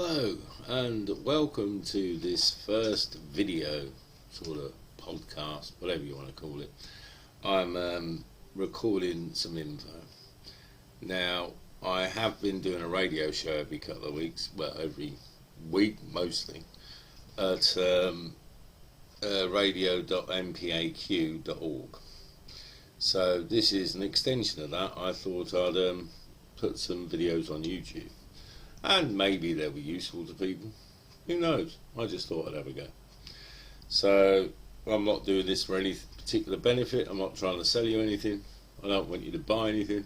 Hello and welcome to this first video, sort of podcast, whatever you want to call it. I'm recording some info. Now, I have been doing a radio show every couple of weeks, well, every week mostly, at radio.mpaq.org. So this is an extension of that. I thought I'd put some videos on YouTube. And maybe they'll be useful to people. Who knows? I just thought I'd have a go. So I'm not doing this for any particular benefit. I'm not trying to sell you anything. I don't want you to buy anything.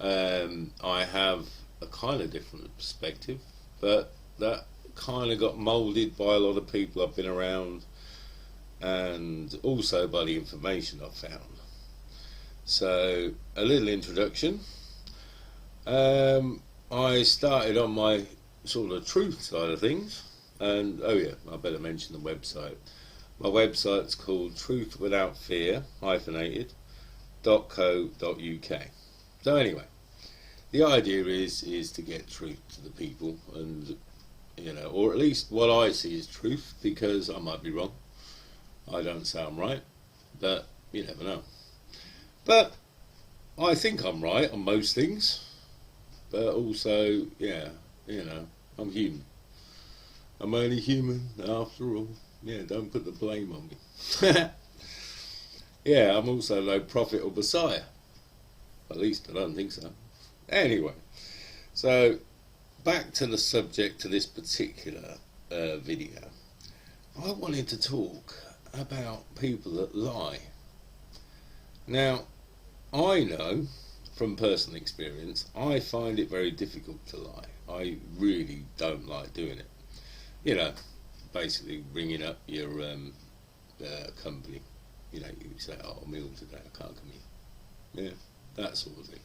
I have a kind of different perspective, but that kind of got moulded by a lot of people I've been around, and also by the information I've found. So a little introduction. I started on my sort of truth side of things, and oh yeah, I better mention the website. My website's called truthwithoutfear-co.uk. So anyway, the idea is to get truth to the people, and or at least what I see as truth, because I might be wrong. I don't say I'm right, but you never know. But I think I'm right on most things. But also, yeah, I'm human. I'm only human after all. Yeah, don't put the blame on me. Yeah, I'm also no prophet or messiah. At least I don't think so. Anyway, so back to the subject to this particular video. I wanted to talk about people that lie. Now, I know from personal experience, I find it very difficult to lie. I really don't like doing it. Basically ringing up your company. You say, "Oh, I'm ill today, I can't come in." Yeah, that sort of thing.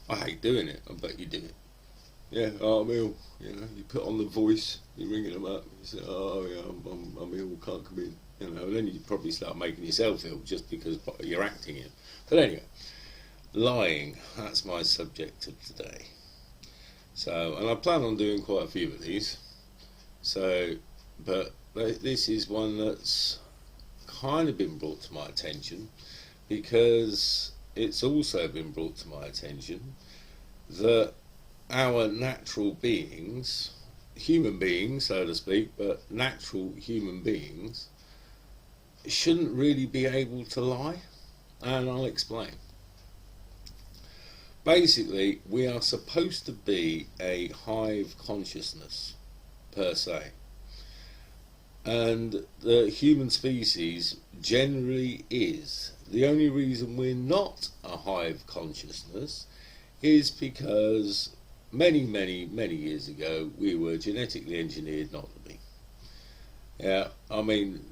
I hate doing it, but you do it. Yeah, "Oh, I'm ill." You put on the voice, you're ringing them up. You say, "Oh, yeah, I'm ill, can't come in." And then you probably start making yourself ill just because you're acting it. But anyway. Lying, that's my subject of today. So, and I plan on doing quite a few of these. So, but this is one that's kind of been brought to my attention, because it's also been brought to my attention that our natural beings, human beings so to speak, but natural human beings, shouldn't really be able to lie, and I'll explain. Basically, we are supposed to be a hive consciousness, per se. And the human species generally is. The only reason we're not a hive consciousness is because many years ago, we were genetically engineered not to be. Yeah, I mean,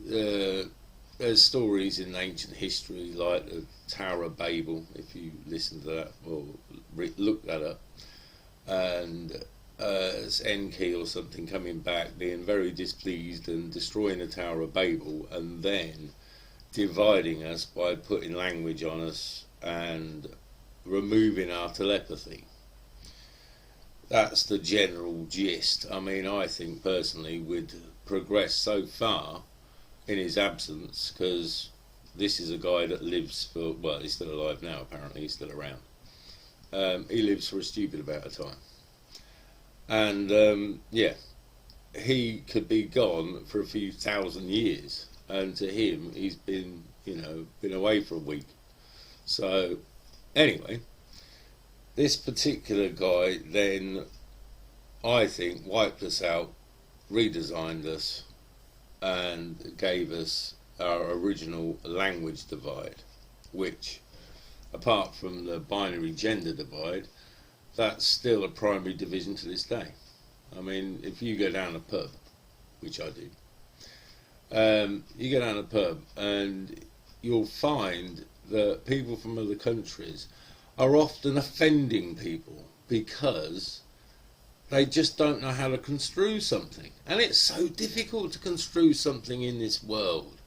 there's stories in ancient history like the Tower of Babel, if you listen to that or look that up, and it's Enki or something coming back being very displeased and destroying the Tower of Babel, and then dividing us by putting language on us and removing our telepathy. That's the general gist. I mean, I think personally we'd progress so far in his absence, because this is a guy that lives for, well, he's still alive now apparently, he's still around. He lives for a stupid amount of time. And yeah, he could be gone for a few thousand years, and to him he's been, been away for a week. So anyway, this particular guy then, I think, wiped us out, redesigned us, and gave us our original language divide, which, apart from the binary gender divide, that's still a primary division to this day. I mean, if you go down a pub, which I do, you go down a pub and you'll find that people from other countries are often offending people because they just don't know how to construe something. And it's so difficult to construe something in this world.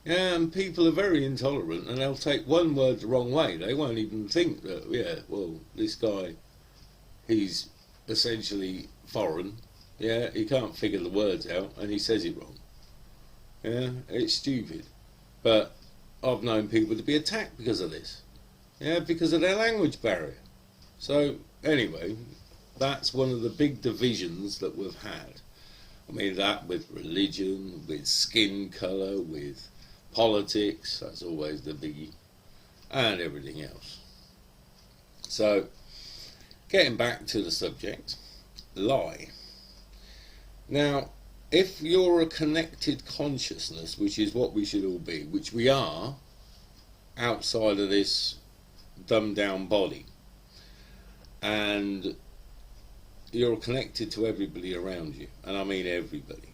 Yeah, and people are very intolerant, and they'll take one word the wrong way. They won't even think that, yeah, well, this guy, he's essentially foreign. Yeah, he can't figure the words out and he says it wrong. Yeah, it's stupid. But I've known people to be attacked because of this. Yeah, because of their language barrier. So, anyway, that's one of the big divisions that we've had. I mean, that with religion, with skin colour, with politics, that's always the biggie, and everything else. So, getting back to the subject, lie. Now, if you're a connected consciousness, which is what we should all be, which we are, outside of this dumbed down body, and you're connected to everybody around you, and I mean everybody,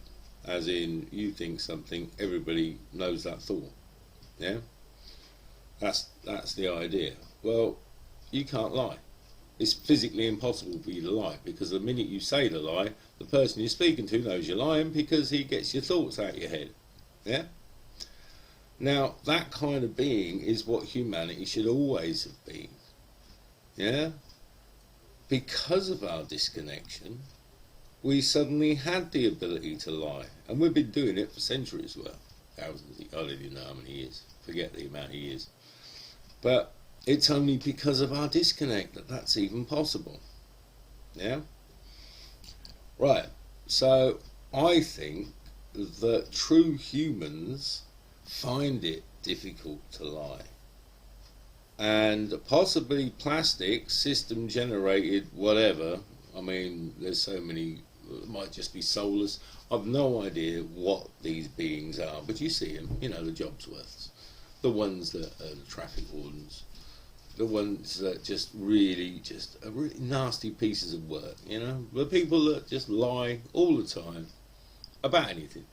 as in you think something, everybody knows that thought. Yeah, that's the idea. Well, you can't lie. It's physically impossible for you to lie, because the minute you say the lie, the person you're speaking to knows you're lying because he gets your thoughts out of your head. Yeah. Now that kind of being is what humanity should always have been. Yeah. Because of our disconnection, we suddenly had the ability to lie, and we've been doing it for centuries. Well, thousands. I don't even know how many years. Forget the amount of years. But it's only because of our disconnect that that's even possible. Yeah. Right. So I think that true humans find it difficult to lie. And possibly plastic, system generated, whatever. I mean, there's so many, it might just be soulless. I've no idea what these beings are, but you see them, you know, the Jobsworths, the ones that are the traffic wardens, the ones that just really nasty pieces of work, you know, the people that just lie all the time about anything,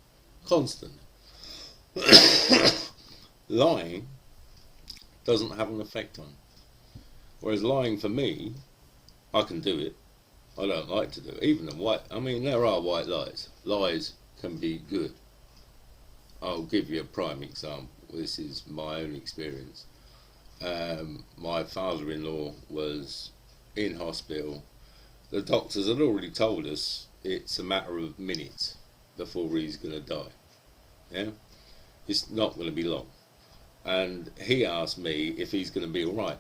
constantly. Lying doesn't have an effect on it. Whereas lying for me, I can do it. I don't like to do it. Even the white, I mean, there are white lies. Lies can be good. I'll give you a prime example. This is my own experience. My father-in-law was in hospital. The doctors had already told us it's a matter of minutes before he's going to die. Yeah, it's not going to be long. And he asked me if he's going to be all right.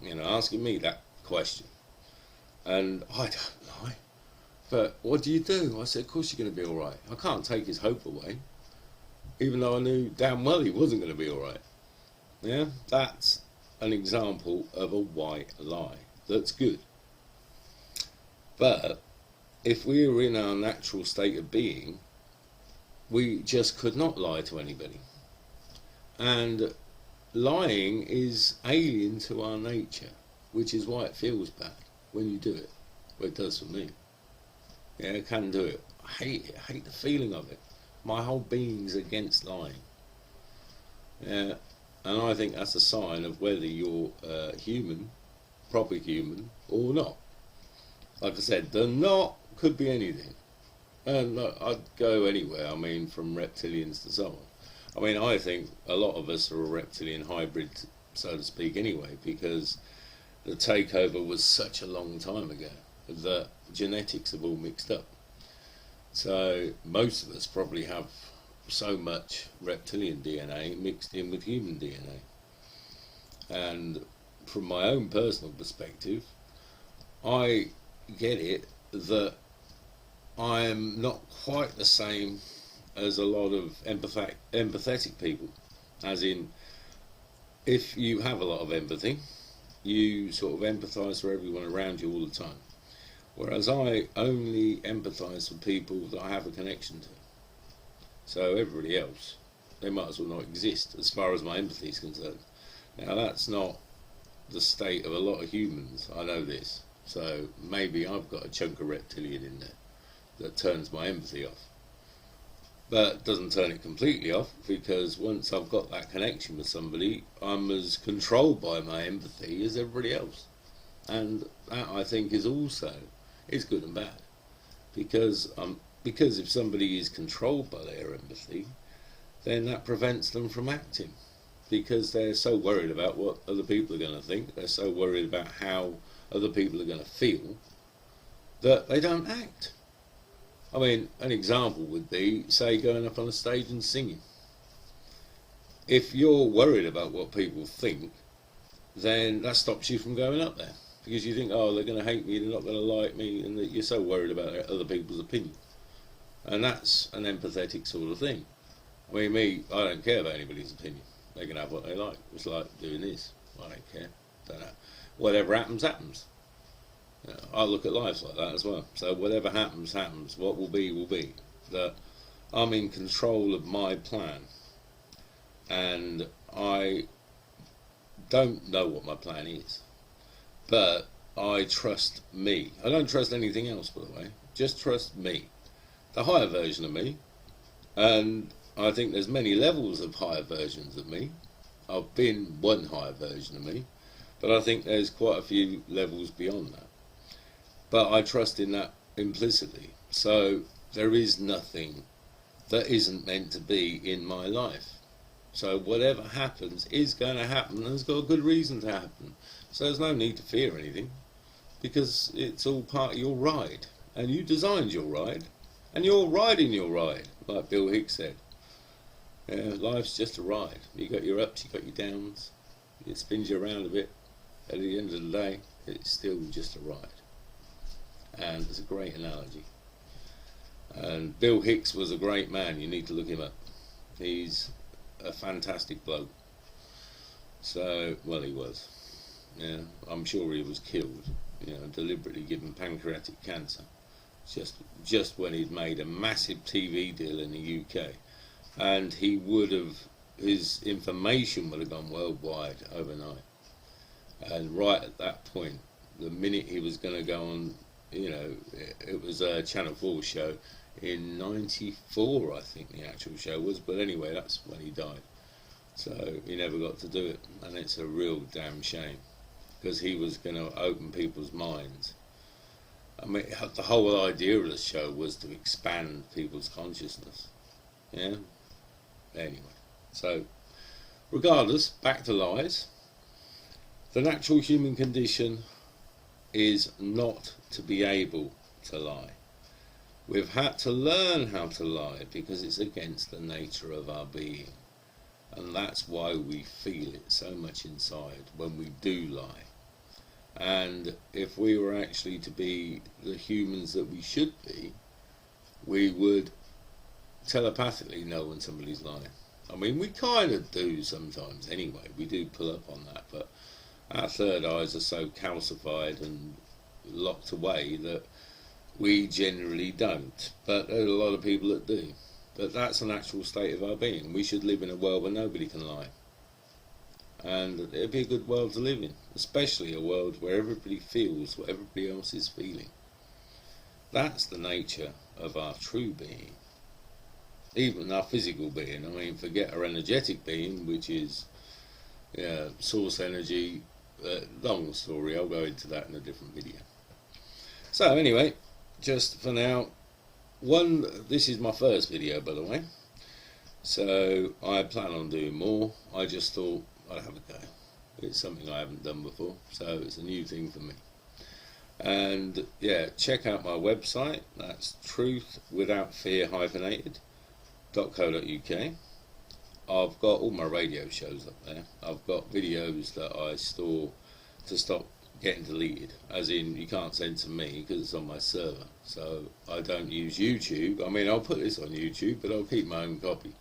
You know, asking me that question. And I don't know. But what do you do? I said, of course you're going to be all right. I can't take his hope away, even though I knew damn well he wasn't going to be all right. Yeah, that's an example of a white lie. That's good. But if we were in our natural state of being, we just could not lie to anybody. And lying is alien to our nature, which is why it feels bad when you do it. Well, it does for me. Yeah, I can do it. I hate it. I hate the feeling of it. My whole being's against lying. Yeah, and I think that's a sign of whether you're human, proper human, or not. Like I said, the not could be anything. And I'd go anywhere, I mean, from reptilians to so on. I mean, I think a lot of us are a reptilian hybrid, so to speak, anyway, because the takeover was such a long time ago that genetics have all mixed up. So most of us probably have so much reptilian DNA mixed in with human DNA. And from my own personal perspective, I get it that I'm not quite the same as a lot of empathetic people, as in, if you have a lot of empathy, you sort of empathise for everyone around you all the time, whereas I only empathise for people that I have a connection to. So everybody else, they might as well not exist as far as my empathy is concerned. Now that's not the state of a lot of humans, I know this, so maybe I've got a chunk of reptilian in there that turns my empathy off. But doesn't turn it completely off, because once I've got that connection with somebody, I'm as controlled by my empathy as everybody else. And that, I think, is also, it's good and bad. Because if somebody is controlled by their empathy, then that prevents them from acting. Because they're so worried about what other people are going to think, they're so worried about how other people are going to feel, that they don't act. I mean, an example would be, say, going up on a stage and singing. If you're worried about what people think, then that stops you from going up there. Because you think, oh, they're going to hate me, they're not going to like me, and that you're so worried about other people's opinion. And that's an empathetic sort of thing. I mean, I don't care about anybody's opinion. They can have what they like. It's like doing this. I don't care. Don't know. Whatever happens, happens. You know, I look at life like that as well. So whatever happens, happens. What will be, will be. That I'm in control of my plan. And I don't know what my plan is. But I trust me. I don't trust anything else, by the way. Just trust me. The higher version of me. And I think there's many levels of higher versions of me. I've been one higher version of me. But I think there's quite a few levels beyond that. But I trust in that implicitly. So there is nothing that isn't meant to be in my life. So whatever happens is going to happen, and it's got a good reason to happen. So there's no need to fear anything, because it's all part of your ride. And you designed your ride, and you're riding your ride, like Bill Hicks said. Yeah, life's just a ride. You got your ups, you got your downs. It spins you around a bit. At the end of the day, it's still just a ride. And it's a great analogy. And Bill Hicks was a great man. You need to look him up. He's a fantastic bloke. So, well, he was. Yeah, I'm sure he was killed. You know, deliberately given pancreatic cancer. Just when he'd made a massive TV deal in the UK, and he would have, his information would have gone worldwide overnight. And right at that point, the minute he was going to go on, you know, it was a Channel 4 show in '94, I think the actual show was, but anyway, that's when he died. So he never got to do it, and it's a real damn shame, because he was going to open people's minds. I mean, the whole idea of the show was to expand people's consciousness. Yeah? Anyway, so regardless, back to lies. The natural human condition is not to be able to lie. We've had to learn how to lie because it's against the nature of our being. And that's why we feel it so much inside when we do lie. And if we were actually to be the humans that we should be, we would telepathically know when somebody's lying. I mean, we kind of do sometimes anyway. We do pull up on that, but our third eyes are so calcified and locked away that we generally don't. But there are a lot of people that do. But that's a natural state of our being. We should live in a world where nobody can lie. And it'd be a good world to live in, especially a world where everybody feels what everybody else is feeling. That's the nature of our true being. Even our physical being. I mean, forget our energetic being, which is source energy. Long story, I'll go into that in a different video. So anyway, just for now, this is my first video, by the way. So I plan on doing more. I just thought I'd have a go. It's something I haven't done before, so it's a new thing for me. And yeah, check out my website. That's truthwithoutfear-co.uk. I've got all my radio shows up there. I've got videos that I store to stop getting deleted, as in you can't send to me because it's on my server. So I don't use YouTube. I mean, I'll put this on YouTube, but I'll keep my own copy.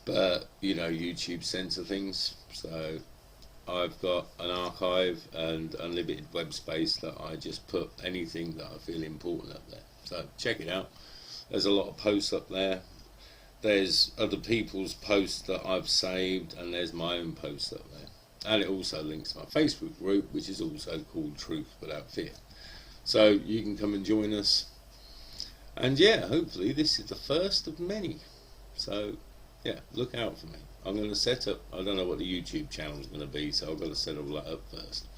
But you know, YouTube censor things, so I've got an archive and unlimited web space that I just put anything that I feel important up there. So check it out. There's a lot of posts up there. There's other people's posts that I've saved, and there's my own posts up there. And it also links to my Facebook group, which is also called Truth Without Fear. So you can come and join us. And yeah, hopefully this is the first of many. So yeah, look out for me. I'm going to set up, I don't know what the YouTube channel is going to be, so I've got to set all that up first.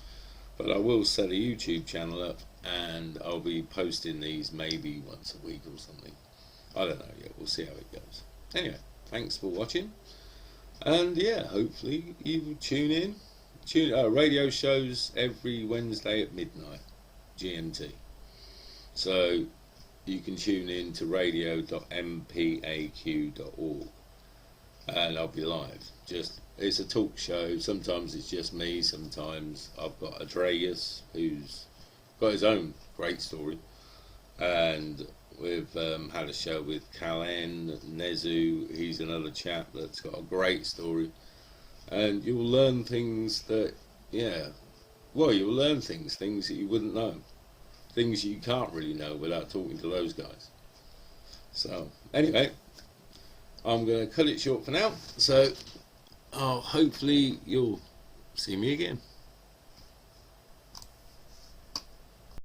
But I will set a YouTube channel up, and I'll be posting these maybe once a week or something. I don't know yet, we'll see how it goes. Anyway, thanks for watching. And yeah, hopefully you will tune in. Radio shows every Wednesday at midnight, GMT. So you can tune in to radio.mpaq.org and I'll be live. It's a talk show. Sometimes it's just me, sometimes I've got Andreas who's got his own great story, and we've had a show with Callan Nezu. He's another chap that's got a great story, and you'll learn things that you'll learn things that you wouldn't know, things you can't really know without talking to those guys. So anyway, I'm going to cut it short for now, so hopefully you'll see me again.